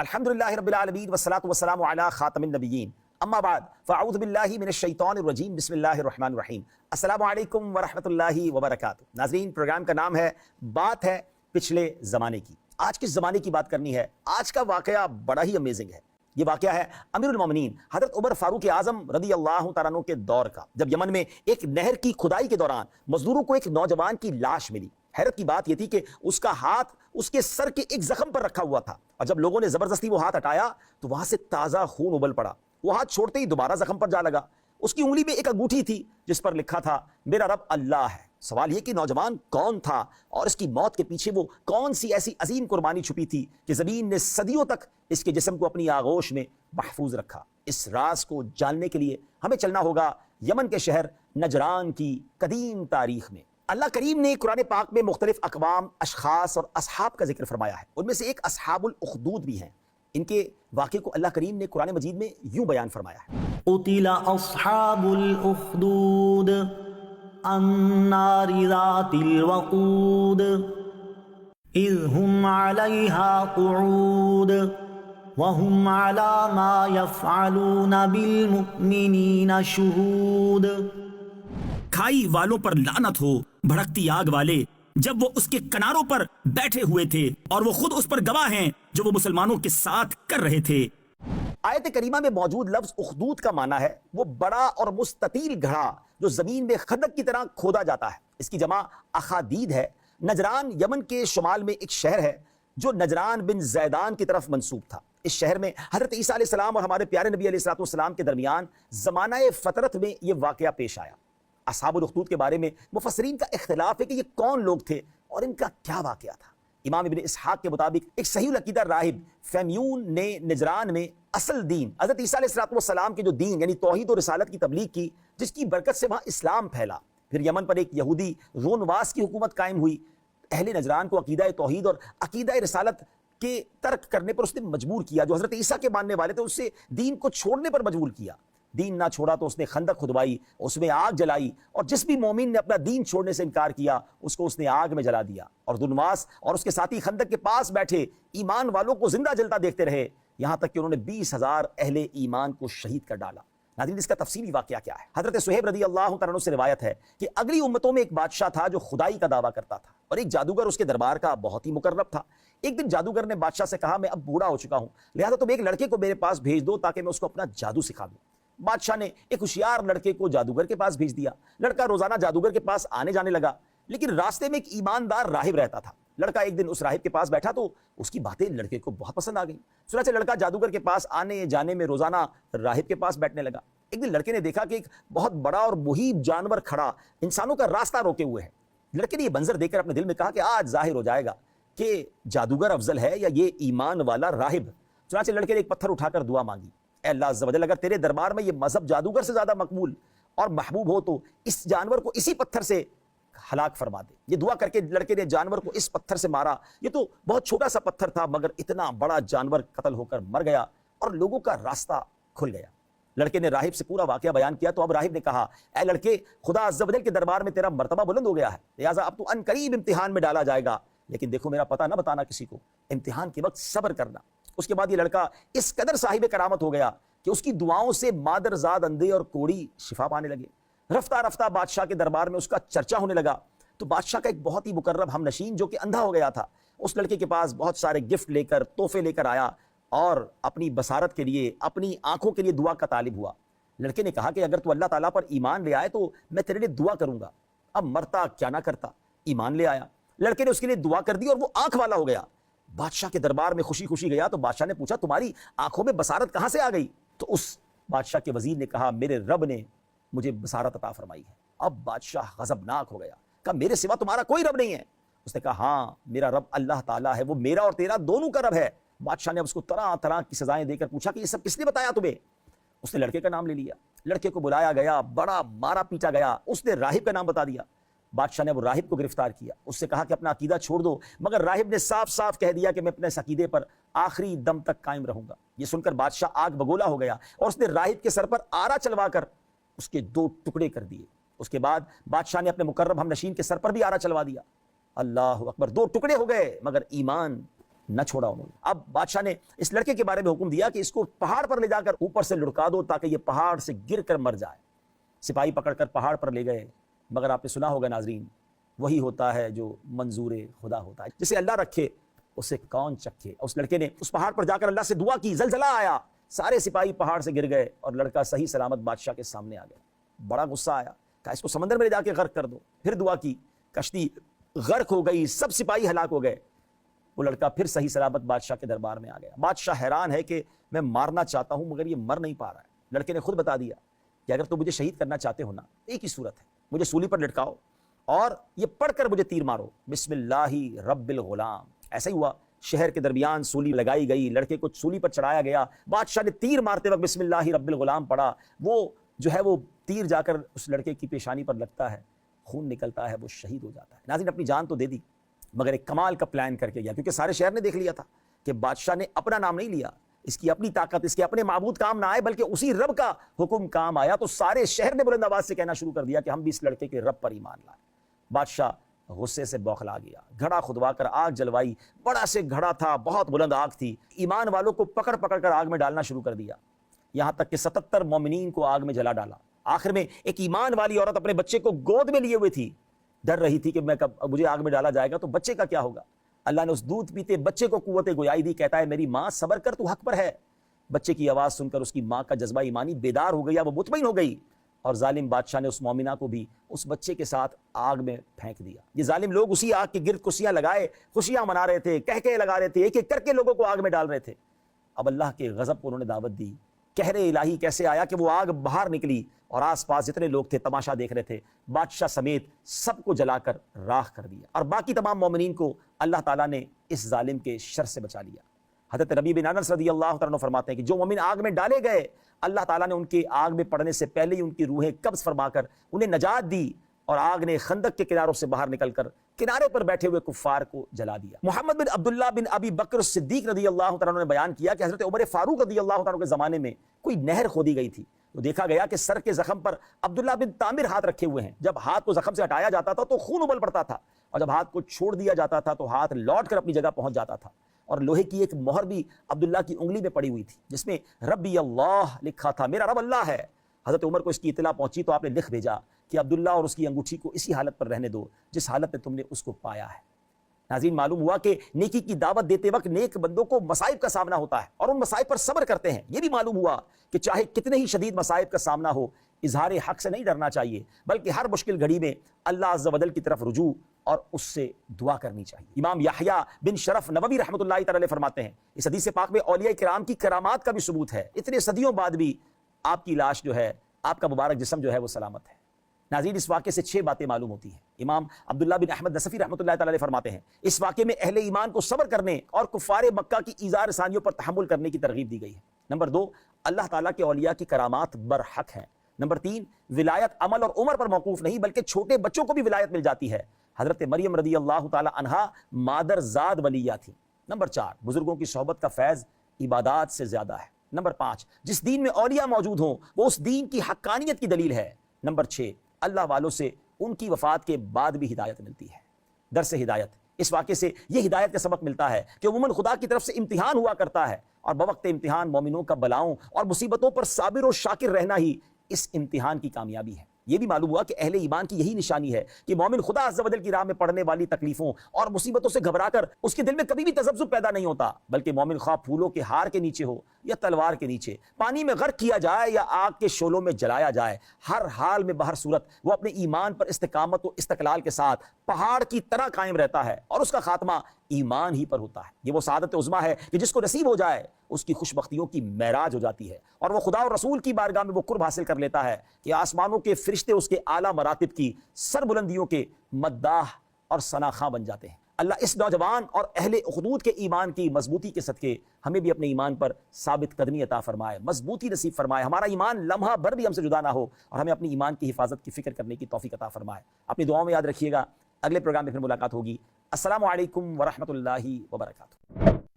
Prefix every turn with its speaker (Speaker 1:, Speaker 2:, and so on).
Speaker 1: الحمدللہ رب العالمین والصلاة والسلام علی خاتم النبیین اما بعد فاعوذ باللہ من الشیطان الرجیم بسم اللہ الرحمن الرحیم السلام علیکم ورحمۃ اللہ وبرکاتہ۔ ناظرین، پروگرام کا نام ہے بات ہے پچھلے زمانے کی۔ آج کس زمانے کی بات کرنی ہے؟ آج کا واقعہ بڑا ہی امیزنگ ہے۔ یہ واقعہ ہے امیر المومنین حضرت عمر فاروق اعظم رضی اللہ تعالیٰ عنہ کے دور کا، جب یمن میں ایک نہر کی کھدائی کے دوران مزدوروں کو ایک نوجوان کی لاش ملی۔ حیرت کی بات یہ تھی کہ اس کا ہاتھ اس کے سر کے ایک زخم پر رکھا ہوا تھا، اور جب لوگوں نے زبردستی وہ ہاتھ ہٹایا تو وہاں سے تازہ خون ابل پڑا۔ وہ ہاتھ چھوڑتے ہی دوبارہ زخم پر جا لگا۔ اس کی انگلی میں ایک انگوٹھی تھی جس پر لکھا تھا میرا رب اللہ ہے۔ سوال یہ کہ نوجوان کون تھا اور اس کی موت کے پیچھے وہ کون سی ایسی عظیم قربانی چھپی تھی کہ زمین نے صدیوں تک اس کے جسم کو اپنی آغوش میں محفوظ رکھا؟ اس راز کو جاننے کے لیے ہمیں چلنا ہوگا یمن کے شہر نجران کی قدیم تاریخ میں۔ اللہ کریم نے قرآن پاک میں مختلف اقوام، اشخاص اور اصحاب کا ذکر فرمایا ہے۔ ان میں سے ایک اصحاب الاخدود بھی ہیں۔ ان کے واقعے کو اللہ کریم نے قرآن مجید میں یوں بیان فرمایا ہے،
Speaker 2: قتل اصحاب الاخدود النار ذات الوقود اذ هم عليها قعود وهم على ما يفعلون بالمؤمنين شهود۔
Speaker 3: کھائی والوں پر لعنت ہو، بھڑکتی آگ والے، جب وہ اس کے کناروں پر بیٹھے ہوئے تھے اور وہ خود اس پر گواہ ہیں جو وہ مسلمانوں کے ساتھ کر رہے تھے۔
Speaker 1: آیت کریمہ میں موجود لفظ اخدود کا معنی ہے وہ بڑا اور مستطیل گڑھا جو زمین میں خندق کی طرح کھودا جاتا ہے۔ اس کی جمع اخادید ہے۔ نجران یمن کے شمال میں ایک شہر ہے جو نجران بن زیدان کی طرف منسوب تھا۔ اس شہر میں حضرت عیسیٰ علیہ السلام اور ہمارے پیارے نبی علیہ السلام کے درمیان زمانہ فترت میں یہ واقعہ پیش آیا۔ اصحاب الاخدود کے بارے میں مفسرین کا اختلاف ہے کہ یہ کون لوگ تھے اور ان کا کیا واقعہ تھا۔ امام ابن اسحاق کے مطابق ایک صحیح العقیدہ راہب فیمیون نے نجران میں اصل دین حضرت عیسیٰ علیہ السلام کے جو دین یعنی توحید و رسالت کی تبلیغ کی، جس کی برکت سے وہاں اسلام پھیلا۔ پھر یمن پر ایک یہودی رونواس کی حکومت قائم ہوئی۔ اہل نجران کو عقیدہ توحید اور عقیدہ رسالت کے ترک کرنے پر اس نے مجبور کیا۔ جو حضرت عیسیٰ کے ماننے والے تھے اس سے دین کو چھوڑنے پر مجبور کیا۔ دین نہ چھوڑا تو اس نے خندق کھدوائی، اس میں آگ جلائی، اور جس بھی مومن نے اپنا دین چھوڑنے سے انکار کیا اس کو اس نے آگ میں جلا دیا۔ اور دنواس اور اس کے ساتھی خندق کے پاس بیٹھے ایمان والوں کو زندہ جلتا دیکھتے رہے، یہاں تک کہ انہوں نے 20,000 اہل ایمان کو شہید کر ڈالا۔ ناظرین، اس کا تفصیلی واقعہ کیا ہے؟ حضرت صہیب رضی اللہ تعالیٰ عنہ سے روایت ہے کہ اگلی امتوں میں ایک بادشاہ تھا جو خدائی کا دعویٰ کرتا تھا، اور ایک جادوگر اس کے دربار کا بہت ہی مقرب تھا۔ ایک دن جادوگر نے بادشاہ سے کہا میں اب بوڑھا ہو چکا ہوں، لہذا تم ایک لڑکے کو میرے پاس بھیج دو تاکہ میں اس کو اپنا جادو سکھا دوں۔ بادشاہ نے ایک ہوشیار لڑکے کو جادوگر کے پاس بھیج دیا۔ لڑکا روزانہ جادوگر کے پاس آنے جانے لگا، لیکن راستے میں ایک ایماندار راہب رہتا تھا۔ لڑکا ایک دن اس راہب کے پاس بیٹھا تو اس کی باتیں لڑکے کو بہت پسند آ گئیں۔ چنانچہ لڑکا جادوگر کے پاس آنے جانے میں روزانہ راہب کے پاس بیٹھنے لگا۔ ایک دن لڑکے نے دیکھا کہ ایک بہت بڑا اور مہیب جانور کھڑا انسانوں کا راستہ روکے ہوئے ہے۔ لڑکے نے یہ منظر دیکھ کر اپنے دل میں کہا کہ آج ظاہر ہو جائے گا کہ جادوگر افضل ہے یا یہ ایمان والا راہب۔ چنانچہ لڑکے نے ایک پتھر اٹھا کر دعا مانگی، اے اللہ عز و جل، اگر تیرے دربار میں یہ مذہب جادوگر سے زیادہ مقبول اور محبوب ہو تو اس جانور کو اسی پتھر سے ہلاک فرما دے۔ یہ دعا کر کے لڑکے نے جانور کو اس پتھر سے مارا۔ یہ تو بہت چھوٹا سا پتھر تھا مگر اتنا بڑا جانور قتل ہو کر مر گیا اور لوگوں کا راستہ کھل گیا۔ لڑکے نے راہب سے پورا واقعہ بیان کیا تو اب راہب نے کہا، اے لڑکے، خدا عز و جل کے دربار میں تیرا مرتبہ بلند ہو گیا ہے، لہٰذا اب تو ان قریب امتحان میں ڈالا جائے گا، لیکن دیکھو میرا پتہ نہ بتانا کسی کو، امتحان کے وقت صبر کرنا۔ اس کے بعد یہ لڑکا اس قدر صاحب کرامت ہو گیا کہ اس کی دعاؤں سے مادرزاد اندھے اور کوڑی شفا پانے لگے۔ رفتہ رفتہ بادشاہ کے دربار میں اس کا چرچا ہونے لگا تو بادشاہ کا ایک بہت ہی مقرب ہم نشین جو کہ اندھا ہو گیا تھا، اس لڑکے کے پاس بہت سارے گفٹ لے کر، تحفے لے کر آیا اور اپنی بصارت کے لیے، اپنی آنکھوں کے لیے دعا کا طالب ہوا۔ لڑکے نے کہا کہ اگر تو اللہ تعالیٰ پر ایمان لے آئے تو میں تیرے لیے دعا کروں گا۔ اب مرتا کیا نہ کرتا، ایمان لے آیا۔ لڑکے نے اس کے لیے دعا کر دی اور وہ آنکھ والا ہو گیا۔ بادشاہ کے دربار میں خوشی خوشی گیا تو بادشاہ نے پوچھا تمہاری آنکھوں میں بصارت کہاں سے آ گئی؟ تو اس بادشاہ کے وزیر نے کہا میرے رب نے مجھے بصارت عطا فرمائی ہے۔ اب بادشاہ غضبناک ہو گیا، کہا میرے سوا تمہارا کوئی رب نہیں ہے؟ اس نے کہا ہاں میرا رب اللہ تعالیٰ ہے، وہ میرا اور تیرا دونوں کا رب ہے۔ بادشاہ نے اب اس کو طرح طرح کی سزائیں دے کر پوچھا کہ یہ سب کس نے بتایا تمہیں؟ اس نے لڑکے کا نام لے لیا، لڑکے کو بلایا گیا، بڑا مارا پیٹا گیا، اس نے راہب کا نام بتا دیا۔ بادشاہ نے اب راہب کو گرفتار کیا، اس سے کہا کہ اپنا عقیدہ چھوڑ دو، مگر راہب نے صاف صاف کہہ دیا کہ میں اپنے اس عقیدے پر آخری دم تک قائم رہوں گا۔ یہ سن کر بادشاہ آگ بگولا ہو گیا اور اس نے راہب کے سر پر آرا چلوا کر اس کے 2 ٹکڑے کر دیے۔ اس کے بعد بادشاہ نے اپنے مقرب ہم نشین کے سر پر بھی آرا چلوا دیا۔ اللہ اکبر، 2 ٹکڑے ہو گئے مگر ایمان نہ چھوڑا انہوں نے۔ اب بادشاہ نے اس لڑکے کے بارے میں حکم دیا کہ اس کو پہاڑ پر لے جا کر اوپر سے لڑکا دو تاکہ یہ پہاڑ سے گر کر مر جائے۔ سپاہی پکڑ کر پہاڑ پر لے گئے، مگر آپ نے سنا ہوگا ناظرین، وہی ہوتا ہے جو منظور خدا ہوتا ہے، جسے اللہ رکھے اسے کون چکھے۔ اس لڑکے نے اس پہاڑ پر جا کر اللہ سے دعا کی، زلزلہ آیا، سارے سپاہی پہاڑ سے گر گئے اور لڑکا صحیح سلامت بادشاہ کے سامنے آ گیا۔ بڑا غصہ آیا، کہا اس کو سمندر میں لے جا کے غرق کر دو۔ پھر دعا کی، کشتی غرق ہو گئی، سب سپاہی ہلاک ہو گئے۔ وہ لڑکا پھر صحیح سلامت بادشاہ کے دربار میں آ گیا۔ بادشاہ حیران ہے کہ میں مارنا چاہتا ہوں مگر یہ مر نہیں پا رہا ہے۔ لڑکے نے خود بتا دیا کہ اگر تم مجھے شہید کرنا چاہتے ہو نا، ایک ہی صورت ہے، مجھے سولی پر لٹکاؤ اور یہ پڑھ کر مجھے تیر مارو، بسم اللہ رب الغلام۔ ایسا ہی ہوا، شہر کے درمیان سولی لگائی گئی، لڑکے کو سولی پر چڑھایا گیا، بادشاہ نے تیر مارتے وقت بسم اللہ رب الغلام پڑھا، وہ جو ہے وہ تیر جا کر اس لڑکے کی پیشانی پر لگتا ہے، خون نکلتا ہے، وہ شہید ہو جاتا ہے۔ ناظرین اپنی جان تو دے دی مگر ایک کمال کا پلان کر کے گیا، کیونکہ سارے شہر نے دیکھ لیا تھا کہ بادشاہ نے اپنا نام نہیں لیا، اس کی اپنی طاقت، اس کے اپنے معبود کام نہ آئے بلکہ اسی رب کا حکم کام آیا، تو سارے شہر نے بلند آواز سے کہنا شروع کر دیا کہ ہم بھی اس لڑکے کے رب پر ایمان لائے۔ بادشاہ غصے سے بوکھلا گیا، گھڑا کھدوا کر آگ جلوائی، بڑا سے گھڑا تھا، بہت بلند آگ تھی، ایمان والوں کو پکڑ پکڑ کر آگ میں ڈالنا شروع کر دیا، یہاں تک کہ 77 مومنین کو آگ میں جلا ڈالا۔ آخر میں ایک ایمان والی عورت اپنے بچے کو گود میں لیے ہوئے تھی، ڈر رہی تھی کہ میں مجھے آگ میں ڈالا جائے گا تو بچے کا کیا ہوگا۔ اللہ نے اس دودھ پیتے بچے کو قوت گویائی دی، کہتا ہے میری ماں صبر کر، تو حق پر ہے۔ بچے کی آواز سن کر اس کی ماں کا جذبہ ایمانی بیدار ہو گیا، وہ مطمئن ہو گئی، اور ظالم بادشاہ نے اس مومنہ کو بھی اس بچے کے ساتھ آگ میں پھینک دیا۔ یہ ظالم لوگ اسی آگ کے گرد کرسیاں لگائے خوشیاں منا رہے تھے، کہکے لگا رہے تھے، ایک ایک کر کے لوگوں کو آگ میں ڈال رہے تھے۔ اب اللہ کے غضب کو انہوں نے دعوت دی، قہر الہی کیسے آیا کہ وہ آگ باہر نکلی اور آس پاس جتنے لوگ تھے تماشا دیکھ رہے تھے، بادشاہ سمیت سب کو جلا کر راکھ کر دیا، اور باقی تمام مومنین کو اللہ تعالیٰ نے اس ظالم کے شر سے بچا لیا۔ حضرت ربیع بن انس رضی اللہ تعالیٰ عنہ فرماتے ہیں کہ جو مومن آگ میں ڈالے گئے، اللہ تعالیٰ نے ان کے آگ میں پڑنے سے پہلے ہی ان کی روحیں قبض فرما کر انہیں نجات دی، اور آگ نے خندق کے کناروں سے باہر نکل کر کنارے پر بیٹھے ہوئے کفار کو جلا دیا۔ محمد بن عبداللہ بن ابی بکر صدیق رضی اللہ تعالیٰ عنہ نے بیان کیا کہ حضرت عمر فاروق رضی اللہ تعالیٰ عنہ کے زمانے میں کوئی نہر کھودی گئی تھی، تو دیکھا گیا کہ سر کے زخم پر عبداللہ بن تامر ہاتھ رکھے ہوئے ہیں، جب ہاتھ کو زخم سے ہٹایا جاتا تھا تو خون ابل پڑتا تھا، اور جب ہاتھ کو چھوڑ دیا جاتا تھا تو ہاتھ لوٹ کر اپنی جگہ پہنچ جاتا تھا، اور لوہے کی ایک مہر بھی عبداللہ کی انگلی میں پڑی ہوئی تھی جس میں ربی اللہ لکھا تھا، میرا رب اللہ ہے۔ حضرت عمر کو اس کی اطلاع پہنچی تو آپ نے لکھ بھیجا کہ عبداللہ اور اس کی انگوٹھی کو اسی حالت پر رہنے دو جس حالت میں تم نے اس کو پایا ہے۔ ناظرین معلوم ہوا کہ نیکی کی دعوت دیتے وقت نیک بندوں کو مصائب کا سامنا ہوتا ہے اور ان مصائب پر صبر کرتے ہیں۔ یہ بھی معلوم ہوا کہ چاہے کتنے ہی شدید مصائب کا سامنا ہو، اظہار حق سے نہیں ڈرنا چاہیے، بلکہ ہر مشکل گھڑی میں اللہ عز و جل کی طرف رجوع اور اس سے دعا کرنی چاہیے۔ امام یحییٰ بن شرف نووی رحمۃ اللہ تعالی فرماتے ہیں، اس حدیث پاک میں اولیاء کرام کی کرامات کا بھی ثبوت ہے، اتنے صدیوں بعد بھی آپ کی لاش جو ہے، آپ کا مبارک جسم جو ہے وہ سلامت ہے۔ ناظرین اس واقعے سے 6 باتیں معلوم ہوتی ہیں۔ امام عبداللہ بن احمد نصفی رحمۃ اللہ تعالی فرماتے ہیں، اس واقعے میں اہل ایمان کو صبر کرنے اور کفار مکہ کی ایذا رسانیوں پر تحمل کرنے کی ترغیب دی گئی ہے۔ نمبر 2، اللہ تعالیٰ کے اولیاء کی کرامات برحق ہیں۔ نمبر 3، ولایت عمل اور عمر پر موقوف نہیں بلکہ چھوٹے بچوں کو بھی ولایت مل جاتی ہے۔ حضرت مریم رضی اللہ تعالی عنہا مادر زاد ولیہ تھی۔ نمبر 4، بزرگوں کی صحبت کا فیض عبادات سے زیادہ ہے۔ نمبر 5، جس دین میں اولیاء موجود ہوں وہ اس دین کی حقانیت کی دلیل ہے۔ نمبر 6، اللہ والوں سے ان کی وفات کے بعد بھی ہدایت ملتی ہے۔ درس ہدایت، اس واقعے سے یہ ہدایت کا سبق ملتا ہے کہ عموماً خدا کی طرف سے امتحان ہوا کرتا ہے، اور بوقت امتحان مومنوں کا بلاؤں اور مصیبتوں پر صابر و شاکر رہنا ہی اس امتحان کی کامیابی ہے۔ یہ بھی معلوم ہوا کہ اہل ایمان کی یہی نشانی ہے کہ مومن خدا عز و جل کی راہ میں پڑنے والی تکلیفوں اور مصیبتوں سے گھبرا کر اس کے دل میں کبھی بھی تذبذب پیدا نہیں ہوتا، بلکہ مومن خواہ پھولوں کے ہار کے نیچے ہو یا تلوار کے نیچے، پانی میں غرق کیا جائے یا آگ کے شعلوں میں جلایا جائے، ہر حال میں بہر صورت وہ اپنے ایمان پر استقامت و استقلال کے ساتھ پہاڑ کی طرح قائم رہتا ہے، اور اس کا خاتمہ ایمان ہی پر ہوتا ہے۔ یہ وہ سعادت عظمیٰ ہے کہ جس کو نصیب ہو جائے اس کی خوش بختیوں کی معراج ہو جاتی ہے، اور وہ خدا اور رسول کی بارگاہ میں وہ قرب حاصل کر لیتا ہے کہ آسمانوں کے فرشتے اس کے اعلیٰ مراتب کی سر بلندیوں کے مداح اور ثناخواں بن جاتے ہیں۔ اللہ اس نوجوان اور اہل اخدود کے ایمان کی مضبوطی کے صدقے ہمیں بھی اپنے ایمان پر ثابت قدمی عطا فرمائے، مضبوطی نصیب فرمائے، ہمارا ایمان لمحہ بھر بھی ہم سے جدا نہ ہو، اور ہمیں اپنی ایمان کی حفاظت کی فکر کرنے کی توفیق عطا فرمائے۔ اپنی دعاؤں میں یاد رکھیے گا، اگلے پروگرام میں پھر ملاقات ہوگی۔ السلام علیکم ورحمۃ اللہ وبرکاتہ۔